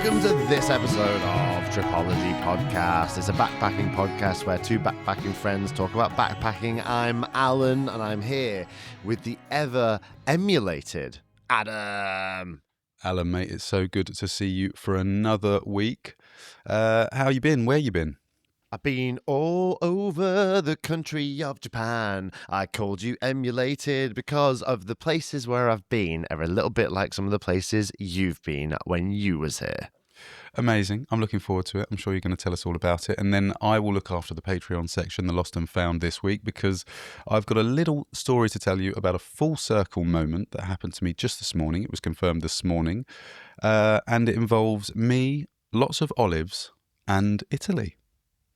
Welcome to this episode of Tripology Podcast. It's a backpacking podcast where two backpacking friends talk about backpacking. I'm Alun, and I'm here with the ever-emulated Adam. Alan, mate, it's so good to see you for another week. How you been? Where you been? I've been all over the country of Japan. I called you emulated because of the places where I've been are a little bit like some of the places you've been when you was here. Amazing. I'm looking forward to it. I'm sure you're going to tell us all about it. And then I will look after the Patreon section, the Lost and Found this week, because I've got a little story to tell you about a full circle moment that happened to me just this morning. It was confirmed this morning. And it involves me, lots of olives, and Italy.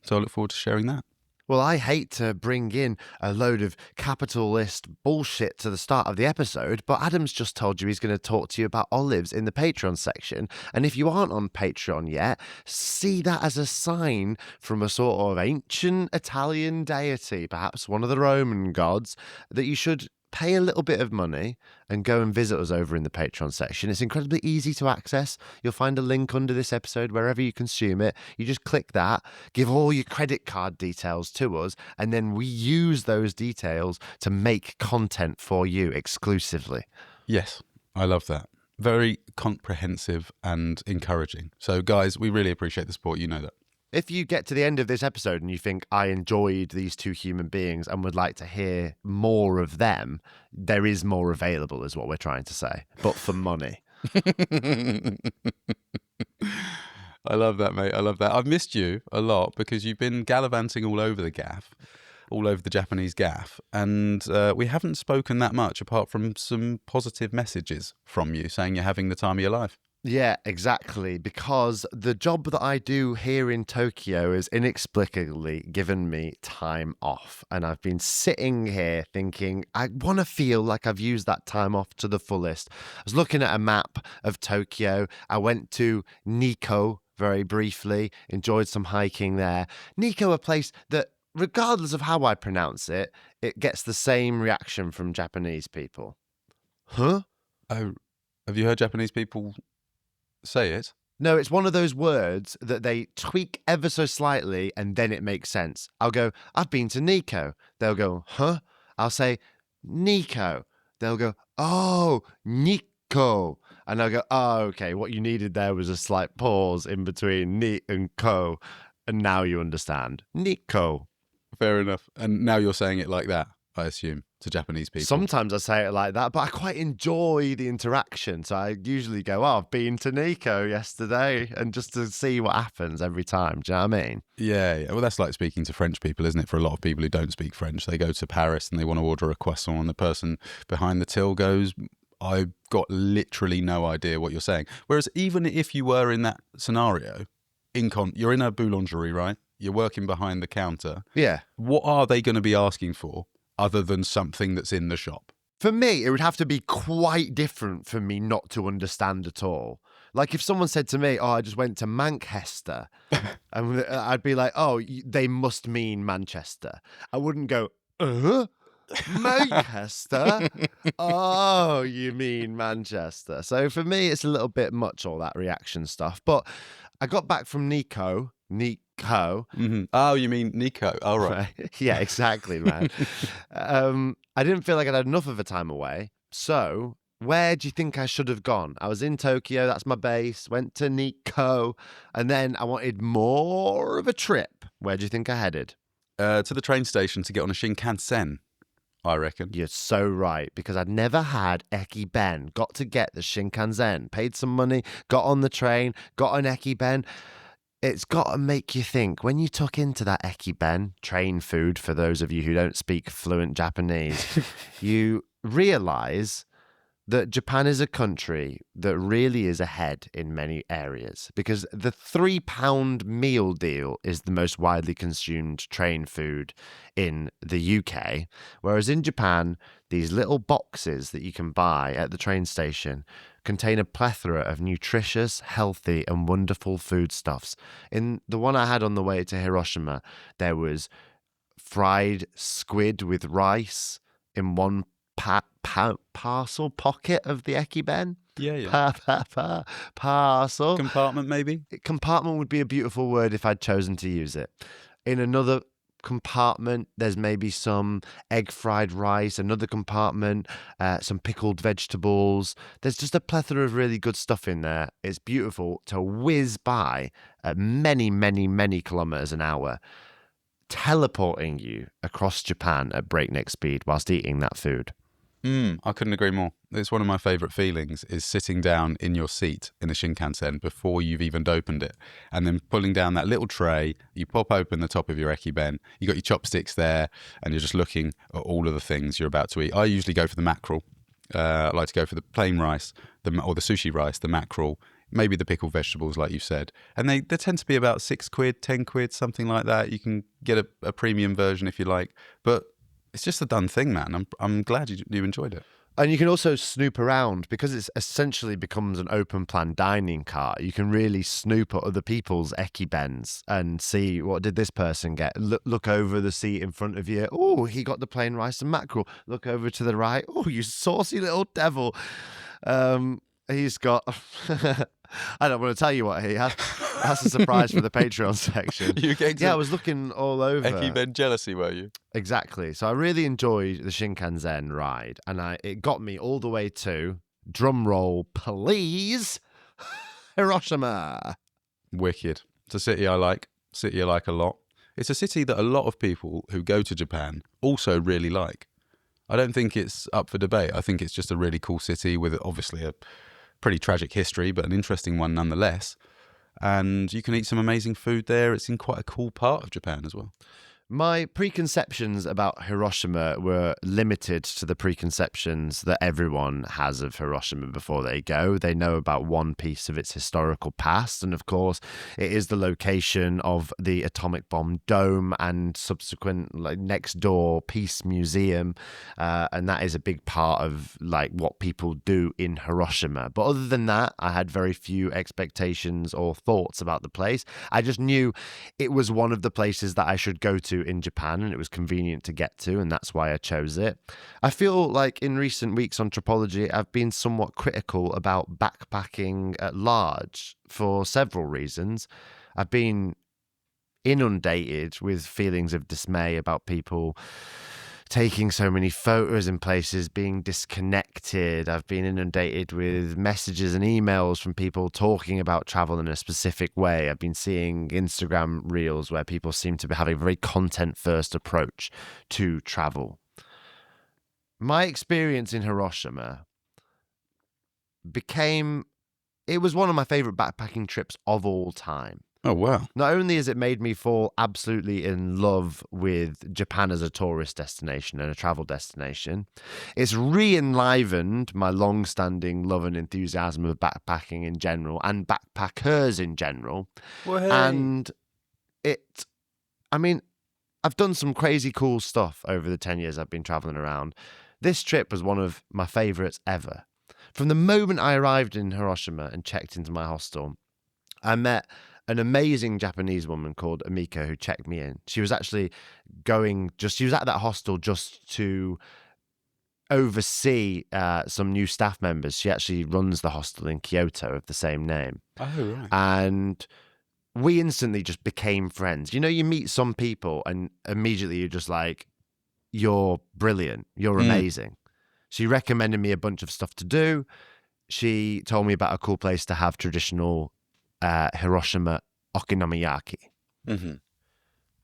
So I look forward to sharing that. Well, I hate to bring in a load of capitalist bullshit to the start of the episode, but Adam's just told you he's going to talk to you about olives in the Patreon section. And if you aren't on Patreon yet, see that as a sign from a sort of ancient Italian deity, perhaps one of the Roman gods, that you should pay a little bit of money and go and visit us over in the Patreon section. It's incredibly easy to access. You'll find a link under this episode wherever you consume it. You just click that, give all your credit card details to us, and then we use those details to make content for you exclusively. Yes, I love that. Very comprehensive and encouraging. So guys, we really appreciate the support. You know that. If you get to the end of this episode and you think, I enjoyed these two human beings and would like to hear more of them, there is more available, is what we're trying to say, but for money. I love that, mate. I love that. I've missed you a lot because you've been gallivanting all over the gaff, all over the Japanese gaff, and we haven't spoken that much apart from some positive messages from you saying you're having the time of your life. Yeah, exactly, because the job that I do here in Tokyo has inexplicably given me time off, and I've been sitting here thinking, I want to feel like I've used that time off to the fullest. I was looking at a map of Tokyo. I went to Nikko very briefly, enjoyed some hiking there. Nikko, a place that, regardless of how I pronounce it, it gets the same reaction from Japanese people. Huh? Oh, have you heard Japanese people say it? No, it's one of those words that they tweak ever so slightly and then it makes sense. I'll go, I've been to Nikko. They'll go, huh? I'll say, Nikko. They'll go, oh, Nikko. And I'll go, oh, okay, what you needed there was a slight pause in between ni and ko. And now you understand. Nikko. Fair enough. And now you're saying it like that, I assume, to Japanese people. Sometimes I say it like that, but I quite enjoy the interaction. So I usually go, oh, I've been to Nikko yesterday, and just to see what happens every time. Do you know what I mean? Yeah. Well, that's like speaking to French people, isn't it? For a lot of people who don't speak French, they go to Paris and they want to order a croissant, and the person behind the till goes, I've got literally no idea what you're saying. Whereas even if you were in that scenario, you're in a boulangerie, right? You're working behind the counter. Yeah. What are they going to be asking for other than something that's in the shop? For me, it would have to be quite different for me not to understand at all. Like if someone said to me, oh, I just went to Manchester, and I'd be like, oh, they must mean Manchester. I wouldn't go, Manchester? Oh, you mean Manchester. So for me, it's a little bit much, all that reaction stuff. But I got back from Nikko. Mm-hmm. Oh, you mean Nico? Oh, right. Yeah, exactly, man. I didn't feel like I'd had enough of a time away. So where do you think I should have gone? I was in Tokyo. That's my base. Went to Nikko. And then I wanted more of a trip. Where do you think I headed? To the train station to get on a Shinkansen, I reckon. You're so right, because I'd never had Ekiben. Got to get the Shinkansen. Paid some money, got on the train, got an Ekiben. It's got to make you think, when you tuck into that Ekiben, train food for those of you who don't speak fluent Japanese, you realise that Japan is a country that really is ahead in many areas, because the £3 meal deal is the most widely consumed train food in the UK, whereas in Japan, these little boxes that you can buy at the train station contain a plethora of nutritious, healthy, and wonderful foodstuffs. In the one I had on the way to Hiroshima, there was fried squid with rice in one parcel pocket of the Ekiben. Yeah. Parcel. Compartment, maybe? Compartment would be a beautiful word if I'd chosen to use it. In another compartment, there's maybe some egg fried rice. Another compartment, some pickled vegetables. There's just a plethora of really good stuff in there. It's beautiful to whiz by at many, many, many kilometers an hour, teleporting you across Japan at breakneck speed whilst eating that food. I couldn't agree more. It's one of my favourite feelings is sitting down in your seat in the Shinkansen before you've even opened it, and then pulling down that little tray. You pop open the top of your Ekiben. You got your chopsticks there, and you're just looking at all of the things you're about to eat. I usually go for the mackerel. I like to go for the plain rice, or the sushi rice, the mackerel, maybe the pickled vegetables, like you said. And they tend to be about £6, £10, something like that. You can get a premium version if you like, but it's just a done thing, man. I'm glad you enjoyed it. And you can also snoop around because it's essentially becomes an open plan dining cart. You can really snoop at other people's ekibens and see what did this person get. Look over the seat in front of you. Oh, he got the plain rice and mackerel. Look over to the right. Oh, you saucy little devil. He's got. I don't want to tell you what he has. That's a surprise for the Patreon section. I was looking all over. Ekiben jealousy, were you? Exactly. So I really enjoyed the Shinkansen ride, and it got me all the way to, drum roll please, Hiroshima. Wicked. It's a city I like. City I like a lot. It's a city that a lot of people who go to Japan also really like. I don't think it's up for debate. I think it's just a really cool city with obviously a pretty tragic history, but an interesting one nonetheless. And you can eat some amazing food there. It's in quite a cool part of Japan as well. My preconceptions about Hiroshima were limited to the preconceptions that everyone has of Hiroshima before they go. They know about one piece of its historical past, and of course, it is the location of the atomic bomb dome and subsequent next door Peace Museum, and that is a big part of what people do in Hiroshima. But other than that, I had very few expectations or thoughts about the place. I just knew it was one of the places that I should go to in Japan, and it was convenient to get to, and that's why I chose it. I feel like in recent weeks on Tripology, I've been somewhat critical about backpacking at large for several reasons. I've been inundated with feelings of dismay about people taking so many photos in places, being disconnected. I've been inundated with messages and emails from people talking about travel in a specific way. I've been seeing Instagram reels where people seem to be having a very content-first approach to travel. My experience in Hiroshima it was one of my favorite backpacking trips of all time. Oh, wow. Not only has it made me fall absolutely in love with Japan as a tourist destination and a travel destination, it's re-enlivened my long-standing love and enthusiasm of backpacking in general and backpackers in general. Well, hey. And I've done some crazy cool stuff over the 10 years I've been traveling around. This trip was one of my favorites ever. From the moment I arrived in Hiroshima and checked into my hostel, I met an amazing Japanese woman called Amiko who checked me in. She was actually she was at that hostel just to oversee some new staff members. She actually runs the hostel in Kyoto of the same name. Oh, right. And we instantly just became friends. You know, you meet some people and immediately you're just like, you're brilliant. You're amazing. She recommended me a bunch of stuff to do. She told me about a cool place to have traditional Hiroshima okonomiyaki,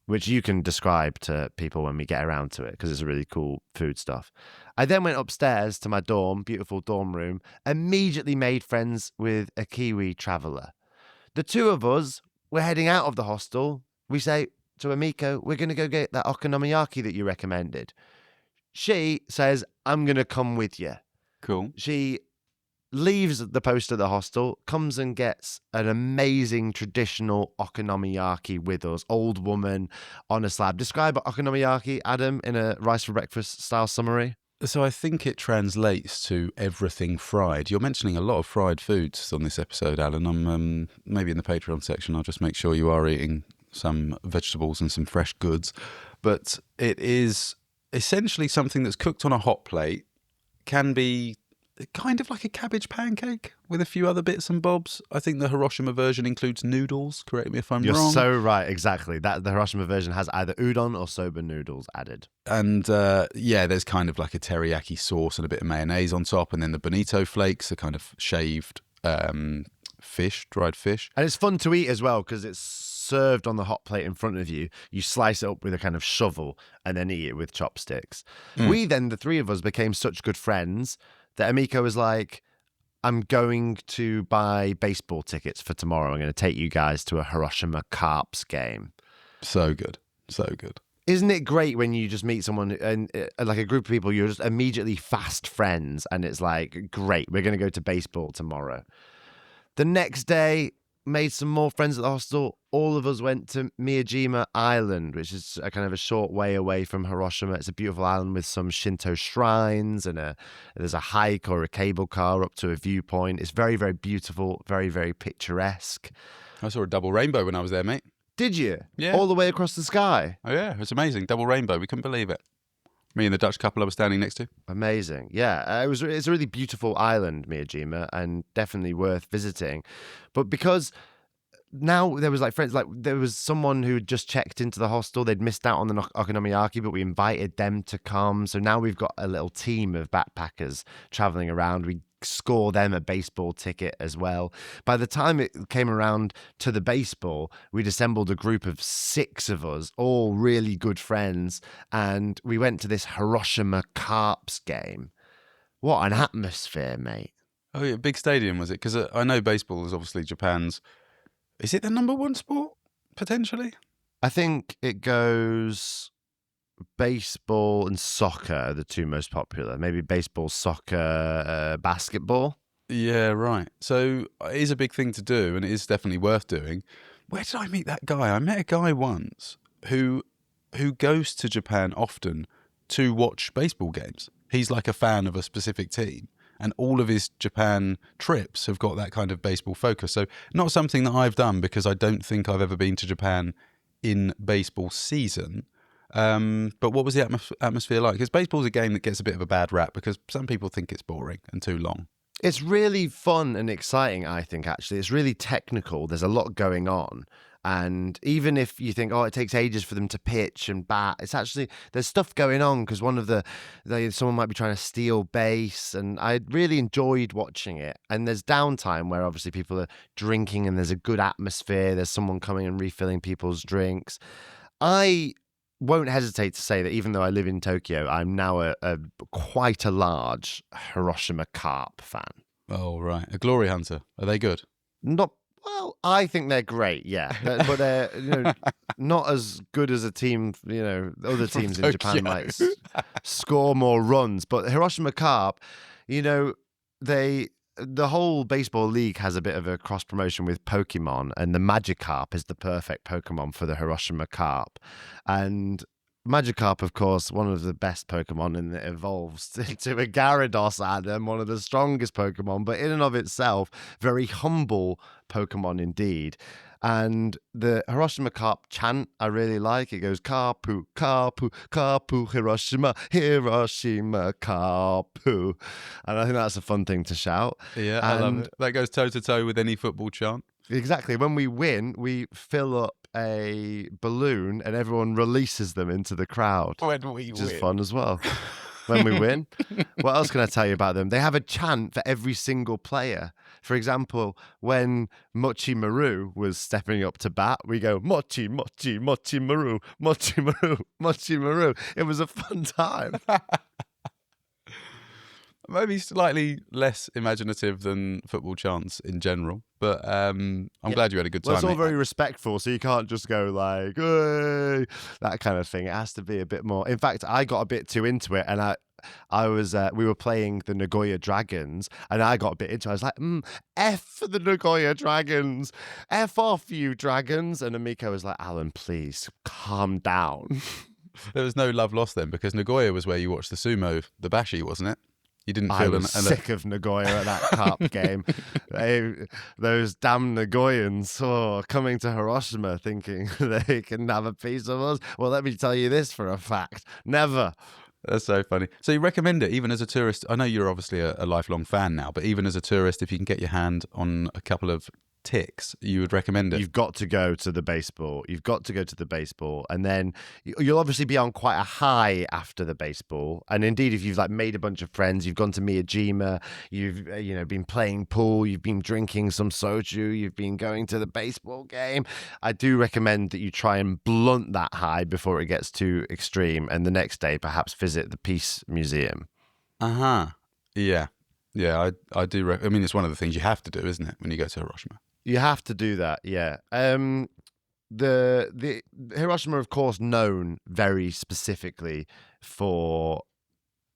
which you can describe to people when we get around to it because it's a really cool food stuff. I then went upstairs to my dorm, beautiful dorm room, immediately made friends with a Kiwi traveller. The two of us were heading out of the hostel. We say to Amiko, we're going to go get that okonomiyaki that you recommended. She says, I'm going to come with you. Cool. She leaves the post at the hostel, comes and gets an amazing traditional okonomiyaki with us. Old woman on a slab. Describe okonomiyaki, Adam, in a rice for breakfast style summary. So I think it translates to everything fried. You're mentioning a lot of fried foods on this episode, Alan. I'm maybe in the Patreon section, I'll just make sure you are eating some vegetables and some fresh goods. But it is essentially something that's cooked on a hot plate, can be kind of like a cabbage pancake with a few other bits and bobs. I think the Hiroshima version includes noodles. Correct me if I'm You're wrong. so right, exactly. That the Hiroshima version has either udon or soba noodles added. And there's kind of like a teriyaki sauce and a bit of mayonnaise on top, and then the bonito flakes, a kind of shaved dried fish. And it's fun to eat as well because it's served on the hot plate in front of you. You slice it up with a kind of shovel and then eat it with chopsticks. We then, the three of us, became such good friends that Amiko was like, I'm going to buy baseball tickets for tomorrow. I'm going to take you guys to a Hiroshima Carps game. So good. So good. Isn't it great when you just meet someone and like a group of people, you're just immediately fast friends and it's like, great, we're going to go to baseball tomorrow. The next day, made some more friends at the hostel. All of us went to Miyajima Island, which is a kind of a short way away from Hiroshima. It's a beautiful island with some Shinto shrines and there's a hike or a cable car up to a viewpoint. It's very, very beautiful, very, very picturesque. I saw a double rainbow when I was there, mate. Did you? Yeah. All the way across the sky? Oh, yeah. It's amazing. Double rainbow. We couldn't believe it. Me and the Dutch couple I was standing next to. Amazing. Yeah, it's a really beautiful island, Miyajima, and definitely worth visiting. But because now there was like friends, like there was someone who just checked into the hostel. They'd missed out on the okonomiyaki, but we invited them to come. So now we've got a little team of backpackers traveling around. We score them a baseball ticket as well. By the time it came around to the baseball, we'd assembled a group of 6 of us, all really good friends, and we went to this Hiroshima Carps game. What an atmosphere, mate. Oh, yeah. Big stadium, was it? Because I know baseball is obviously Japan's. Is it the number one sport, potentially? I think it goes baseball and soccer are the 2 most popular. Maybe baseball, soccer, basketball. Yeah, right. So it is a big thing to do, and it is definitely worth doing. Where did I meet that guy? I met a guy once who goes to Japan often to watch baseball games. He's like a fan of a specific team, and all of his Japan trips have got that kind of baseball focus. So not something that I've done because I don't think I've ever been to Japan in baseball season. But what was the atmosphere like? Because baseball's a game that gets a bit of a bad rap because some people think it's boring and too long. It's really fun and exciting, I think, actually. It's really technical. There's a lot going on. And even if you think, oh, it takes ages for them to pitch and bat, it's actually, there's stuff going on because someone might be trying to steal base. And I really enjoyed watching it. And there's downtime where obviously people are drinking and there's a good atmosphere. There's someone coming and refilling people's drinks. I won't hesitate to say that even though I live in Tokyo, I'm now a quite a large Hiroshima Carp fan. Oh, right. A glory hunter. Are they good? Well, I think they're great, yeah, but they're not as good as a team. Other teams in Japan might score more runs, but Hiroshima Carp, the whole baseball league has a bit of a cross promotion with Pokemon, and the Magikarp is the perfect Pokemon for the Hiroshima Carp. And Magikarp, of course, one of the best Pokemon, and it evolves into a Gyarados Adam, one of the strongest Pokemon, but in and of itself, very humble Pokemon indeed. And the Hiroshima Carp chant I really like. It goes, Karpu, Karpu, Karpu, Hiroshima, Hiroshima, Karpu. And I think that's a fun thing to shout. Yeah, I love it. That goes toe-to-toe with any football chant. Exactly. When we win, we fill up a balloon and everyone releases them into the crowd. Which is fun as well. When we win. What else can I tell you about them? They have a chant for every single player. For example, when Mochi Maru was stepping up to bat, we go, Mochi, Mochi, Mochi Maru, Mochi Maru, Mochi Maru. It was a fun time. Maybe slightly less imaginative than football chants in general, but I'm glad you had a good time. Well, it's all very respectful, so you can't just go like, hey, that kind of thing. It has to be a bit more. In fact, I got a bit too into it, and we were playing the Nagoya Dragons, and I got a bit into it. I was like, F the Nagoya Dragons. F off, you dragons. And Amiko was like, Alan, please, calm down. There was no love lost then, because Nagoya was where you watched the sumo, the bashi, wasn't it? You didn't feel I was sick of Nagoya at that Carp game. Those damn Nagoyans coming to Hiroshima thinking they can have a piece of us. Well, let me tell you this for a fact. Never. That's so funny. So you recommend it even as a tourist? I know you're obviously a lifelong fan now, but even as a tourist, if you can get your hand on a couple of ticks, you would recommend it? You've got to go to the baseball. You've got to go to the baseball, and then you'll obviously be on quite a high after the baseball. And indeed, if you've like made a bunch of friends, you've gone to Miyajima, you've been playing pool, you've been drinking some soju, you've been going to the baseball game. I do recommend that you try and blunt that high before it gets too extreme, and the next day perhaps visit the Peace Museum. Uh-huh. Yeah. Yeah, I do. I mean, it's one of the things you have to do, isn't it, when you go to Hiroshima? You have to do that, yeah. The Hiroshima, of course, known very specifically for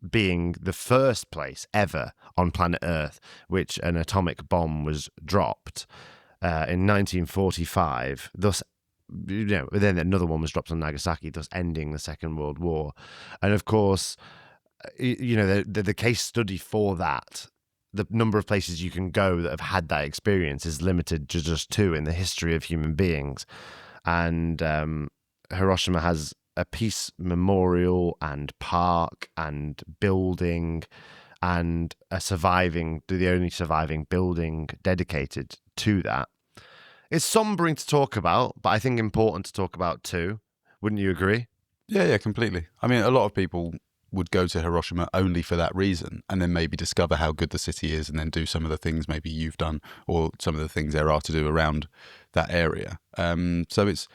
being the first place ever on planet Earth which an atomic bomb was dropped in 1945. Thus, then another one was dropped on Nagasaki, thus ending the Second World War. And of course, the case study for that, the number of places you can go that have had that experience is limited to just two in the history of human beings. And Hiroshima has a peace memorial and park and building and the only surviving building dedicated to that. It's sombering to talk about, but I think important to talk about too. Wouldn't you agree? Yeah, completely. I mean, a lot of people would go to Hiroshima only for that reason, and then maybe discover how good the city is, and then do some of the things maybe you've done, or some of the things there are to do around that area. So it's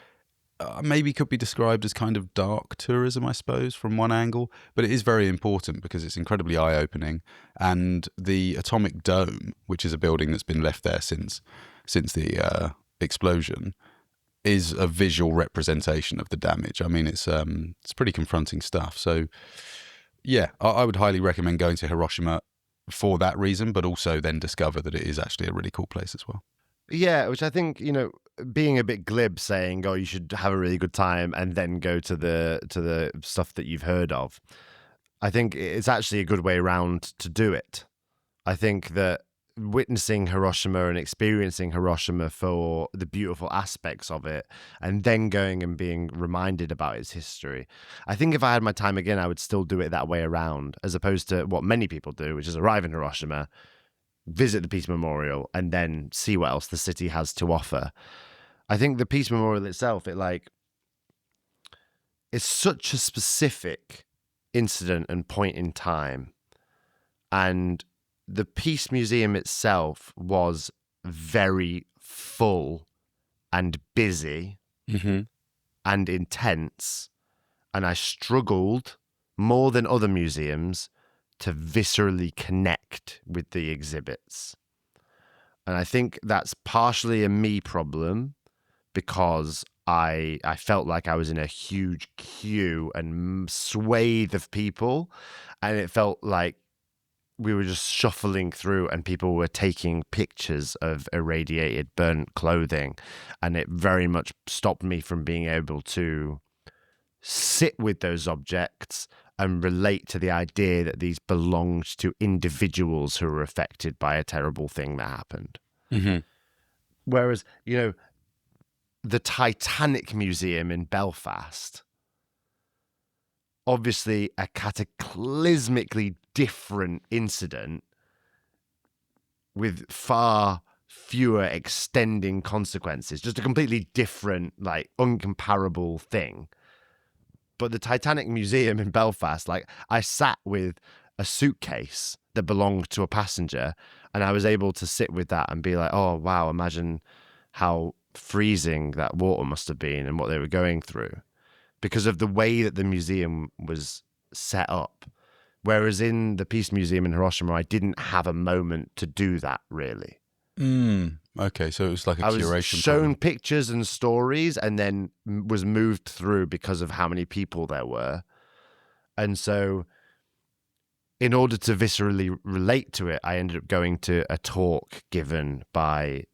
maybe could be described as kind of dark tourism, I suppose, from one angle, but it is very important because it's incredibly eye-opening. And the Atomic Dome, which is a building that's been left there since the explosion, is a visual representation of the damage. I mean, it's pretty confronting stuff. So, yeah, I would highly recommend going to Hiroshima for that reason, but also then discover that it is actually a really cool place as well. Yeah, which I think, being a bit glib saying, oh, you should have a really good time and then go to the stuff that you've heard of. I think it's actually a good way around to do it. I think that witnessing Hiroshima and experiencing Hiroshima for the beautiful aspects of it, and then going and being reminded about its history. I think if I had my time again, I would still do it that way around, as opposed to what many people do, which is arrive in Hiroshima, visit the Peace Memorial, and then see what else the city has to offer. I think the Peace Memorial itself, it's such a specific incident and point in time. And the Peace Museum itself was very full and busy and intense. And I struggled more than other museums to viscerally connect with the exhibits. And I think that's partially a me problem, because I felt like I was in a huge queue and swathe of people, and it felt like we were just shuffling through and people were taking pictures of irradiated, burnt clothing, and it very much stopped me from being able to sit with those objects and relate to the idea that these belonged to individuals who were affected by a terrible thing that happened. Mm-hmm. Whereas, the Titanic Museum in Belfast, obviously a cataclysmically different incident with far fewer extending consequences, just a completely different, uncomparable thing. But the Titanic Museum in Belfast, I sat with a suitcase that belonged to a passenger, and I was able to sit with that and be like, oh, wow, imagine how freezing that water must have been and what they were going through, because of the way that the museum was set up. Whereas in the Peace Museum in Hiroshima, I didn't have a moment to do that, really. Okay, so it was like a curation. I was shown pictures and stories and then was moved through because of how many people there were. And so in order to viscerally relate to it, I ended up going to a talk given by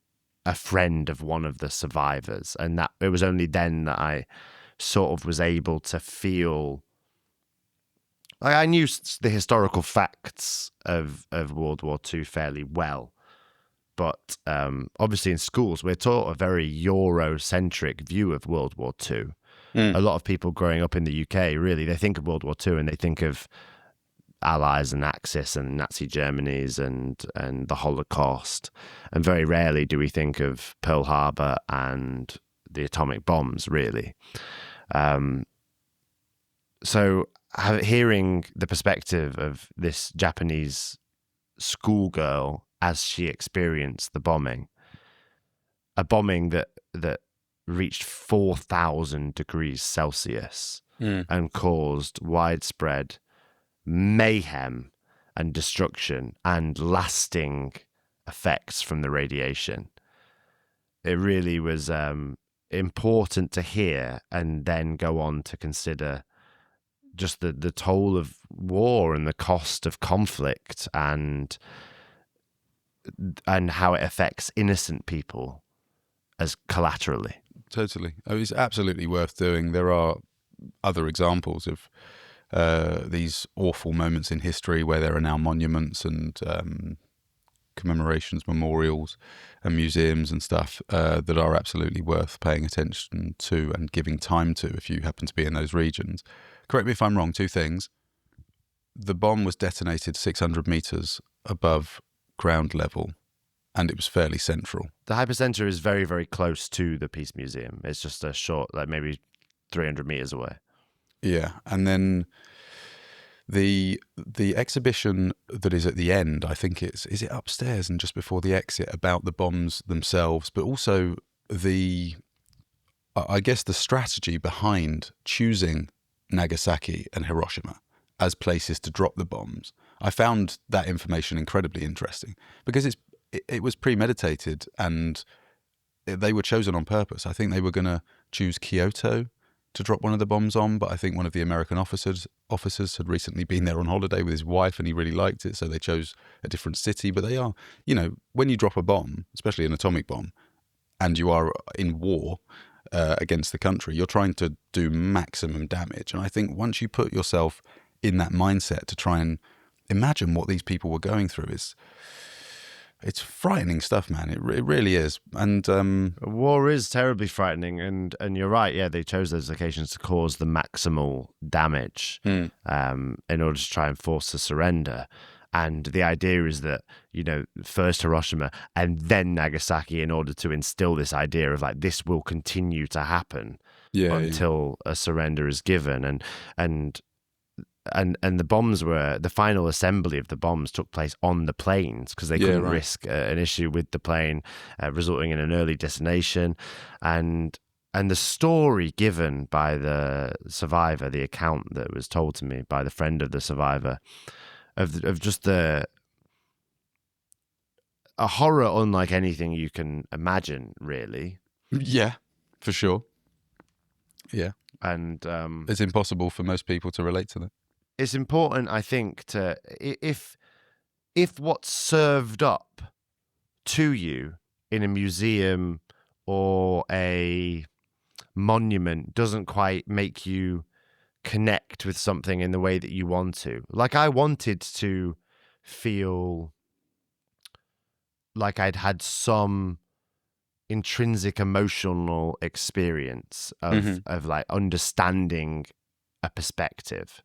a friend of one of the survivors. And that it was only then that I sort of was able to feel... I knew the historical facts of World War II fairly well. But obviously in schools, we're taught a very Eurocentric view of World War II. A lot of people growing up in the UK, really, they think of World War II and they think of Allies and Axis and Nazi Germany's and the Holocaust. And very rarely do we think of Pearl Harbor and the atomic bombs, really. So hearing the perspective of this Japanese schoolgirl as she experienced the bombing, a bombing that reached 4,000 degrees Celsius and caused widespread mayhem and destruction and lasting effects from the radiation. It really was important to hear and then go on to consider just the toll of war and the cost of conflict and how it affects innocent people as collaterally. Totally. It's absolutely worth doing. There are other examples of these awful moments in history where there are now monuments and commemorations, memorials and museums and stuff that are absolutely worth paying attention to and giving time to if you happen to be in those regions. Correct me if I'm wrong, two things. The bomb was detonated 600 meters above ground level and it was fairly central. The hypercenter is very, very close to the Peace Museum. It's just a short, like maybe 300 meters away. Yeah, and then the exhibition that is at the end, I think is it upstairs and just before the exit, about the bombs themselves, but also I guess the strategy behind choosing Nagasaki and Hiroshima as places to drop the bombs. I found that information incredibly interesting because it was premeditated and they were chosen on purpose. I think they were going to choose Kyoto to drop one of the bombs on, but I think one of the American officers had recently been there on holiday with his wife and he really liked it, so they chose a different city. But they are, when you drop a bomb, especially an atomic bomb, and you are in war against the country, you're trying to do maximum damage. And I think once you put yourself in that mindset to try and imagine what these people were going through, it's frightening stuff, man. It really is. And war is terribly frightening. And you're right. Yeah, they chose those locations to cause the maximal damage in order to try and force a surrender. And the idea is that, first Hiroshima and then Nagasaki, in order to instill this idea of like, this will continue to happen until a surrender is given. And the bombs the final assembly of the bombs took place on the planes because they couldn't risk an issue with the plane, resulting in an early detonation. And the story given by the survivor, the account that was told to me by the friend of the survivor, of just a horror unlike anything you can imagine, really. Yeah, for sure. Yeah. And it's impossible for most people to relate to that. It's important, I think, to if what's served up to you in a museum or a monument doesn't quite make you connect with something in the way that you want to. Like, I wanted to feel like I'd had some intrinsic emotional experience of like understanding a perspective.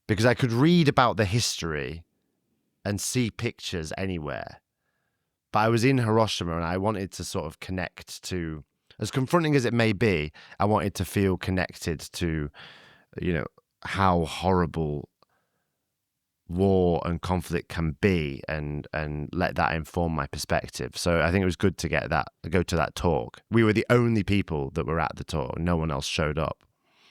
Because I could read about the history and see pictures anywhere. But I was in Hiroshima and I wanted to sort of connect to, as confronting as it may be, I wanted to feel connected to, how horrible war and conflict can be and let that inform my perspective. So I think it was good to go to that talk. We were the only people that were at the talk. No one else showed up.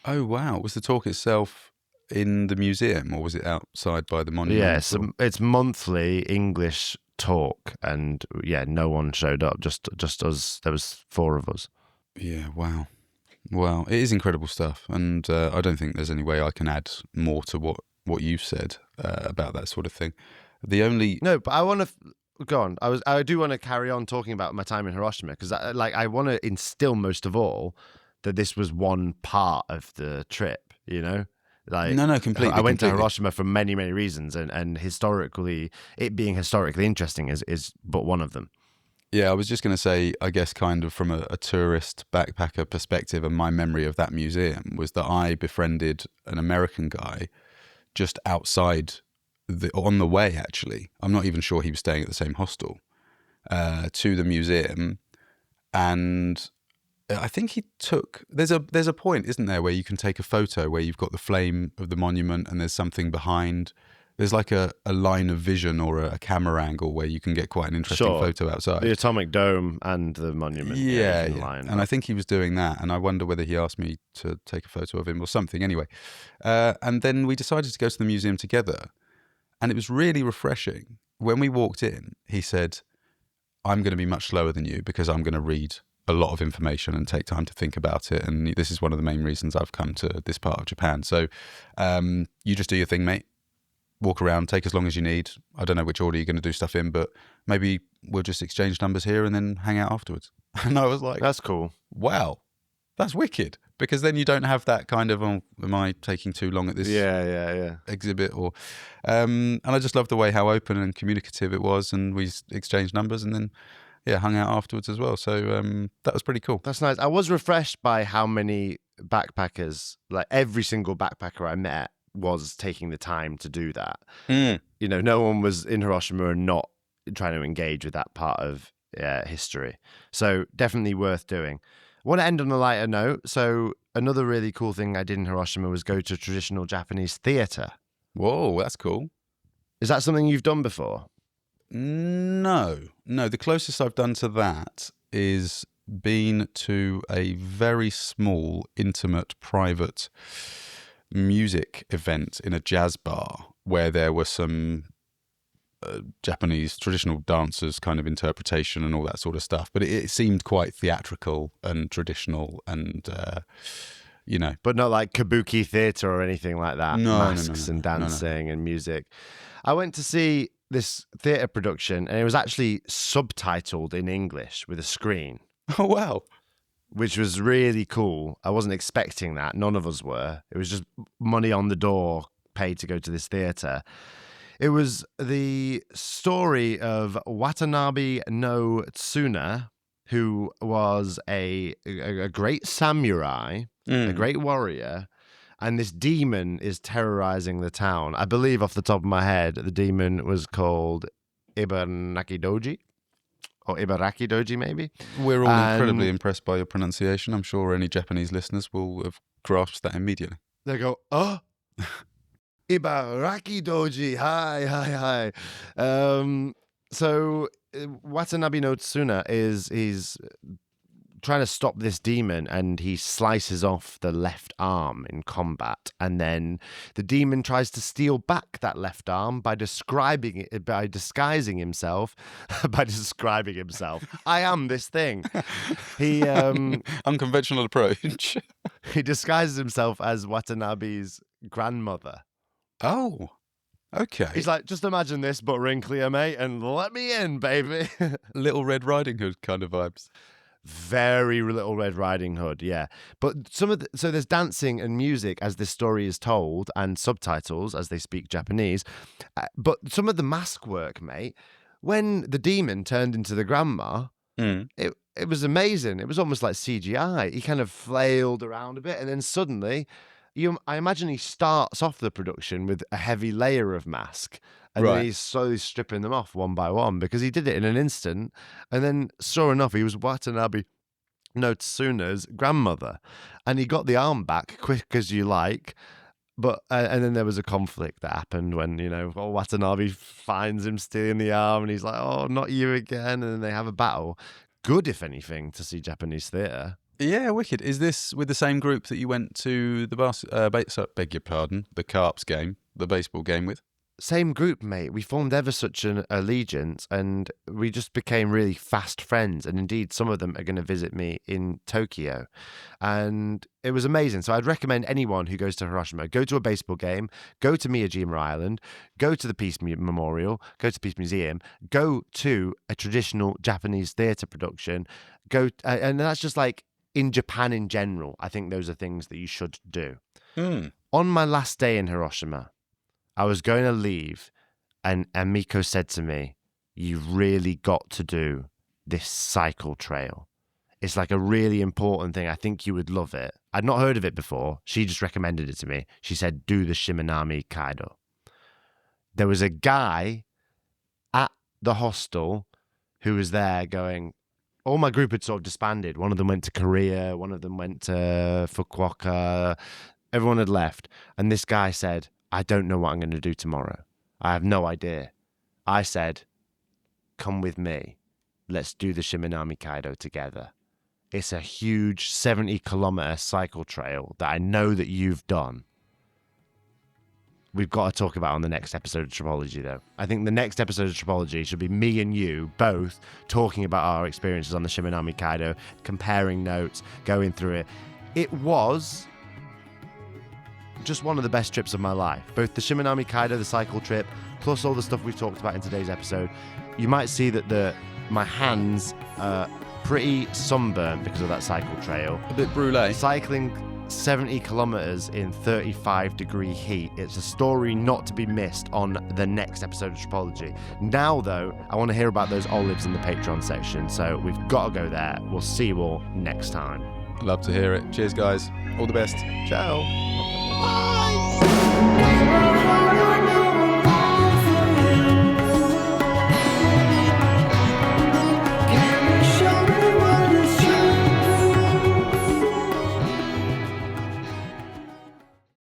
Oh, wow. Was the talk itself in the museum or was it outside by the monument? Yeah, so it's monthly English talk and no one showed up, just us. There was 4 of us. Yeah, wow. It is incredible stuff, and I don't think there's any way I can add more to what you've said about that sort of thing. No, but I want to go on. I do want to carry on talking about my time in Hiroshima because I want to instill most of all that this was one part of the trip, Like, no, completely. I went to Hiroshima for many, many reasons, and historically, it being historically interesting is but one of them. Yeah, I was just going to say, I guess kind of from a tourist backpacker perspective, and my memory of that museum was that I befriended an American guy just outside, on the way actually. I'm not even sure he was staying at the same hostel, to the museum. And I think he took, there's a point, isn't there, where you can take a photo where you've got the flame of the monument and there's something behind. There's like a line of vision or a camera angle where you can get quite an interesting Sure. photo outside. The atomic dome and the monument. Yeah, you can yeah. line And I up. think he was doing that, and I wonder whether he asked me to take a photo of him or something. Anyway, and then we decided to go to the museum together, and it was really refreshing. When we walked in, he said, "I'm going to be much slower than you because I'm going to read a lot of information and take time to think about it. And this is one of the main reasons I've come to this part of Japan. So you just do your thing, mate. Walk around, take as long as you need. I don't know which order you're going to do stuff in, but maybe we'll just exchange numbers here and then hang out afterwards." And I was like, That's cool. wow, that's wicked. Because then you don't have that kind of, oh, am I taking too long at this Yeah. exhibit? Or, and I just loved the way how open and communicative it was. And we exchanged numbers and then, yeah, hung out afterwards as well. So that was pretty cool. That's nice. I was refreshed by how many backpackers, like every single backpacker I met, was taking the time to do that. You know, no one was in Hiroshima and not trying to engage with that part of history. So definitely worth doing. I want to end on a lighter note. So another really cool thing I did in Hiroshima was go to traditional Japanese theatre. Whoa, that's cool. Is that something you've done before? No. The closest I've done to that is been to a very small, intimate, private music event in a jazz bar where there were some Japanese traditional dancers kind of interpretation and all that sort of stuff. But it seemed quite theatrical and traditional and, you know. But not like kabuki theatre or anything like that. No, Masks and dancing and music. I went to see this theatre production and it was actually subtitled in English with a screen. Oh, wow. Which was really cool. I wasn't expecting that. None of us were. It was just money on the door, paid to go to this theatre. It was the story of Watanabe no Tsuna, who was a great samurai, a great warrior, and this demon is terrorizing the town. I believe off the top of my head, the demon was called Ibaraki-doji. Or Ibaraki-doji, maybe. We're all incredibly impressed by your pronunciation. I'm sure any Japanese listeners will have grasped that immediately. They go, oh, Ibaraki-doji, hi. So Watanabe no Tsuna he's trying to stop this demon and he slices off the left arm in combat, and then the demon tries to steal back that left arm by disguising himself. I am this thing. He unconventional approach. He disguises himself as Watanabe's grandmother. Oh, okay. He's like, just imagine this but wrinklier, mate, and let me in, baby. Little Red Riding Hood kind of vibes. Very Little Red Riding Hood, yeah. But so there's dancing and music as this story is told, and subtitles as they speak Japanese. But some of the mask work, mate, when the demon turned into the grandma, it was amazing. It was almost like CGI. He kind of flailed around a bit, and then suddenly, I imagine he starts off the production with a heavy layer of mask. And then he's slowly stripping them off one by one because he did it in an instant. And then, sure enough, he was Watanabe no Tsuna's grandmother. And he got the arm back quick as you like. But and then there was a conflict that happened when, Watanabe finds him stealing the arm and he's like, oh, not you again. And then they have a battle. Good, if anything, to see Japanese theatre. Yeah, wicked. Is this with the same group that you went to the the Carps game, the baseball game with? Same group, mate. We formed ever such an allegiance and we just became really fast friends. And indeed, some of them are going to visit me in Tokyo. And it was amazing. So I'd recommend anyone who goes to Hiroshima, go to a baseball game, go to Miyajima Island, go to the Peace Memorial, go to Peace Museum, go to a traditional Japanese theatre production, and that's just like in Japan in general. I think those are things that you should do. On my last day in Hiroshima, I was going to leave, and Miko said to me, "You've really got to do this cycle trail. It's like a really important thing. I think you would love it. I'd not heard of it before. She just recommended it to me. She said, do the Shimanami Kaido. There was a guy at the hostel who was there going, all my group had sort of disbanded. One of them went to Korea. One of them went to Fukuoka. Everyone had left. And this guy said, I don't know what I'm going to do tomorrow. I have no idea. I said, come with me. Let's do the Shimanami Kaido together. It's a huge 70-kilometer cycle trail that I know that you've done. We've got to talk about on the next episode of Tripology, though. I think the next episode of Tripology should be me and you both talking about our experiences on the Shimanami Kaido, comparing notes, going through it. It was just one of the best trips of my life. Both the Shimanami Kaido, the cycle trip, plus all the stuff we've talked about in today's episode. You might see that my hands are pretty sunburnt because of that cycle trail. A bit brûlée. Cycling 70 kilometers in 35-degree heat. It's a story not to be missed on the next episode of Tripology. Now, though, I want to hear about those olives in the Patreon section, so we've got to go there. We'll see you all next time. Love to hear it. Cheers, guys. All the best. Ciao.